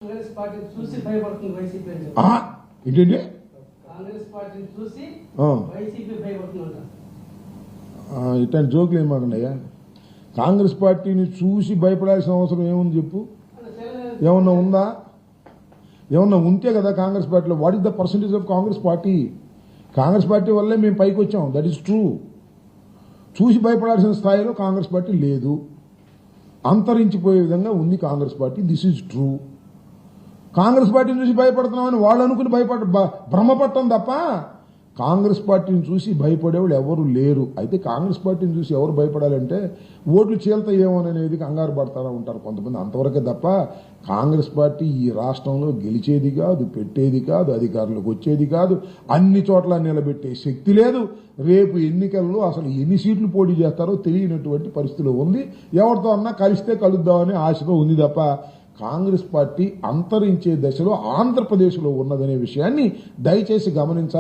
కాంగ్రెస్ పార్టీని చూసి భయపడుతుంది వైసీపీ. ఏంటండి? కాంగ్రెస్ పార్టీని చూసి వైసీపీ భయపడుతుందంట. ఇట్లాంటి జోకులు ఏమాకండియ్యా. కాంగ్రెస్ పార్టీని చూసి భయపడాల్సిన అవసరం ఏముంది చెప్పు? ఏమన్నా ఉందా? ఏమన్నా ఉంటే కదా కాంగ్రెస్ పార్టీలో. What is the percentage of Congress party? Congress party వల్లే మేము పైకి వచ్చాం. That is true. చూసి భయపడాల్సిన స్థాయిలో కాంగ్రెస్ పార్టీ లేదు. అంతరించిపోయే విధంగా ఉంది Congress party. This is true. Congress పార్టీని చూసి భయపడుతున్నామని వాళ్ళు అనుకుని భ్రమపడటం తప్ప కాంగ్రెస్ పార్టీని చూసి భయపడేవాళ్ళు ఎవరు లేరు. అయితే కాంగ్రెస్ పార్టీని చూసి ఎవరు భయపడాలంటే ఓట్లు చీల్తాయేమోననేది కంగారు పడతా ఉంటారు కొంతమంది. అంతవరకే తప్ప కాంగ్రెస్ పార్టీ ఈ రాష్ట్రంలో గెలిచేది కాదు, పెట్టేది కాదు, అధికారులకు వచ్చేది కాదు, అన్ని చోట్ల నిలబెట్టే శక్తి లేదు. రేపు ఎన్నికల్లో అసలు ఎన్ని సీట్లు పోటీ చేస్తారో తెలియనటువంటి పరిస్థితిలో ఉంది. ఎవరితో అన్నా కలిస్తే కలుద్దామనే ఆశతో ఉంది తప్ప కాంగ్రెస్ పార్టీ అంతరించే దశలో ఆంధ్రప్రదేశ్లో ఉన్నదనే విషయాన్ని దయచేసి గమనించాలి.